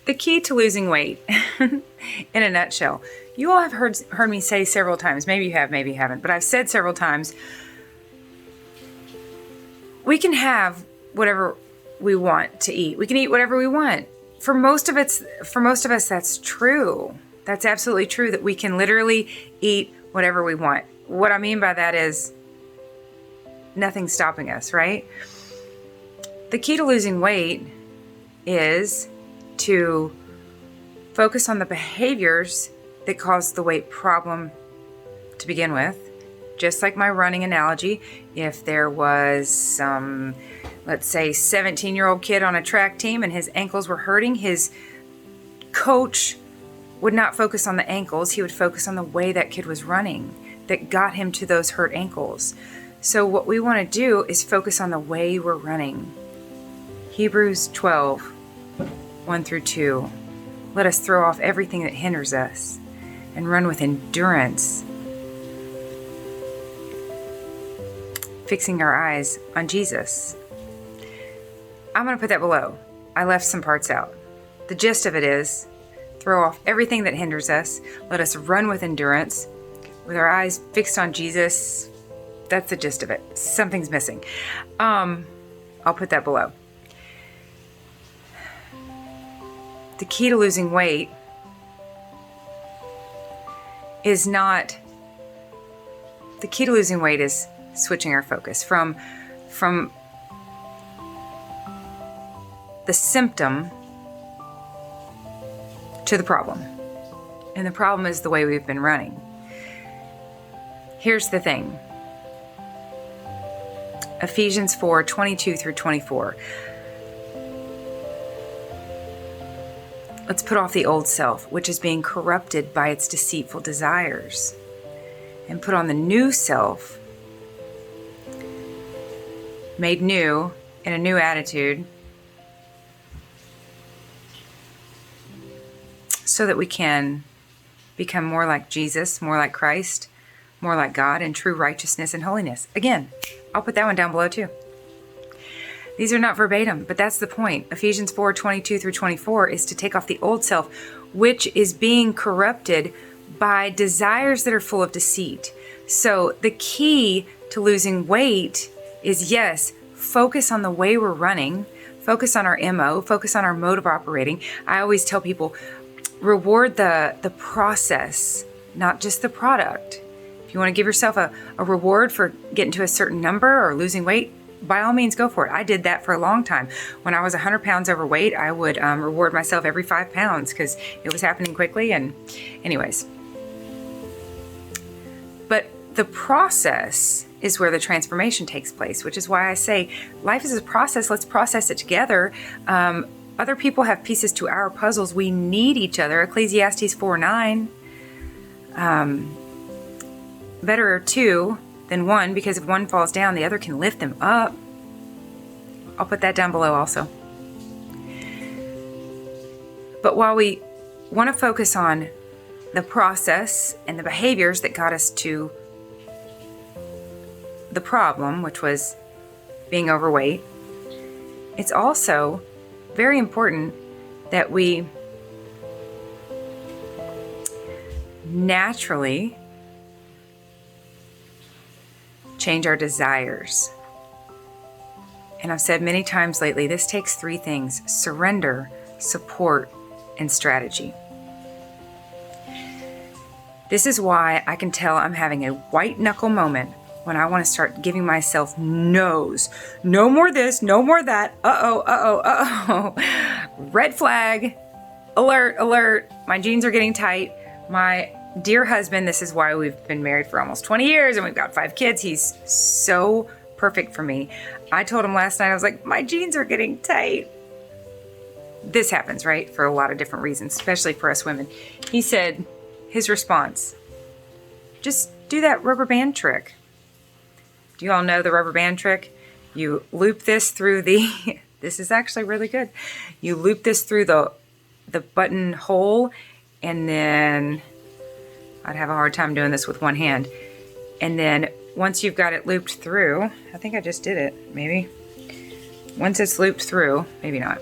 The key to losing weight, in a nutshell, you all have heard me say several times, maybe you have, maybe you haven't, but I've said several times, we can have whatever we want to eat. We can eat whatever we want. For most of us, that's true. That's absolutely true, that we can literally eat whatever we want. What I mean by that is nothing's stopping us, right? The key to losing weight is to focus on the behaviors that cause the weight problem to begin with. Just like my running analogy, if there was some, let's say, 17-year-old kid on a track team and his ankles were hurting, his coach would not focus on the ankles. He would focus on the way that kid was running that got him to those hurt ankles. So what we want to do is focus on the way we're running. Hebrews 12, 1 through 2. Let us throw off everything that hinders us and run with endurance, fixing our eyes on Jesus. I'm going to put that below. I left some parts out. The gist of it is, throw off everything that hinders us. Let us run with endurance, with our eyes fixed on Jesus. That's the gist of it. Something's missing. I'll put that below. The key to losing weight is switching our focus from the symptom to the problem. And the problem is the way we've been running. Here's the thing. Ephesians 4, 22 through 24. Let's put off the old self, which is being corrupted by its deceitful desires, and put on the new self, made new in a new attitude, so that we can become more like Jesus, more like Christ, more like God in true righteousness and holiness. Again, I'll put that one down below too. These are not verbatim, but that's the point. Ephesians 4, 22 through 24 is to take off the old self, which is being corrupted by desires that are full of deceit. So the key to losing weight is, yes, focus on the way we're running, focus on our MO, focus on our mode of operating. I always tell people, reward the process, not just the product. If you want to give yourself a reward for getting to a certain number or losing weight, by all means, go for it. I did that for a long time. When I was 100 pounds overweight, I would reward myself every 5 pounds because it was happening quickly. And anyways, but the process is where the transformation takes place, which is why I say life is a process. Let's process it together. Other people have pieces to our puzzles. We need each other. Ecclesiastes 4:9. Better are two than one, because if one falls down, the other can lift them up. I'll put that down below also. But while we want to focus on the process and the behaviors that got us to the problem, which was being overweight, it's also very important that we naturally change our desires. And I've said many times lately, this takes 3 things: surrender, support, and strategy. This is why I can tell I'm having a white knuckle moment when I want to start giving myself no's. No more this, no more that. Red flag, alert, alert. My jeans are getting tight. My dear husband, this is why we've been married for almost 20 years and we've got 5 kids. He's so perfect for me. I told him last night, I was like, my jeans are getting tight. This happens, right? For a lot of different reasons, especially for us women. He said, his response, just do that rubber band trick. Do you all know the rubber band trick? You loop this through the, this is actually really good. You loop this through the button hole, and then I'd have a hard time doing this with one hand. And then once you've got it looped through, I think I just did it, maybe. Once it's looped through, maybe not.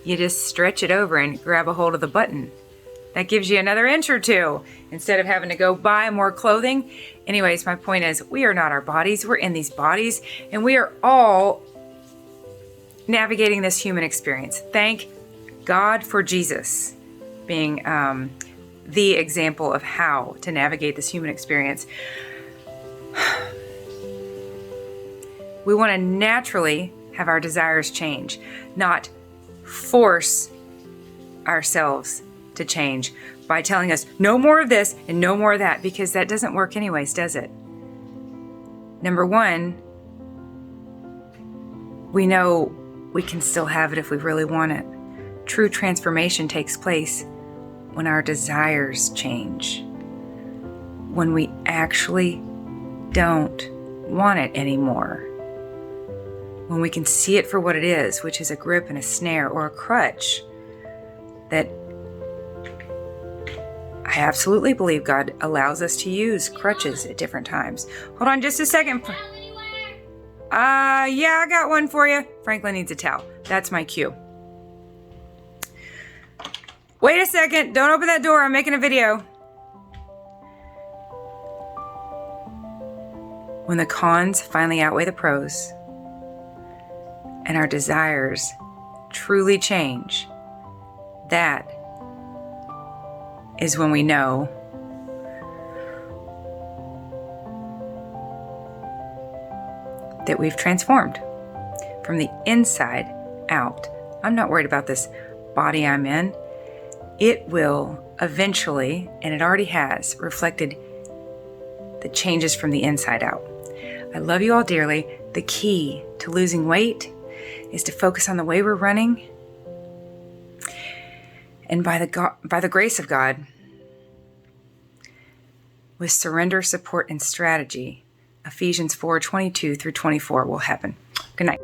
you just stretch it over and grab a hold of the button. That gives you another inch or two instead of having to go buy more clothing. Anyways, my point is, we are not our bodies. We're in these bodies, and we are all navigating this human experience. Thank God for Jesus being the example of how to navigate this human experience. We want to naturally have our desires change, not force ourselves to change by telling us no more of this and no more of that, because that doesn't work anyways, does it? Number one, we know we can still have it if we really want it. True transformation takes place when our desires change, when we actually don't want it anymore, when we can see it for what it is, which is a grip and a snare or a crutch that I absolutely believe God allows us to use crutches at different times. Hold on just a second. Yeah, I got one for you. Franklin needs a towel. That's my cue. Wait a second. Don't open that door. I'm making a video. When the cons finally outweigh the pros and our desires truly change, that is when we know that we've transformed from the inside out. I'm not worried about this body I'm in. It will eventually, and it already has, reflected the changes from the inside out. I love you all dearly. The key to losing weight is to focus on the way we're running. And by the grace of God, with surrender, support, and strategy, Ephesians 4:22 through 24 will happen. Good night.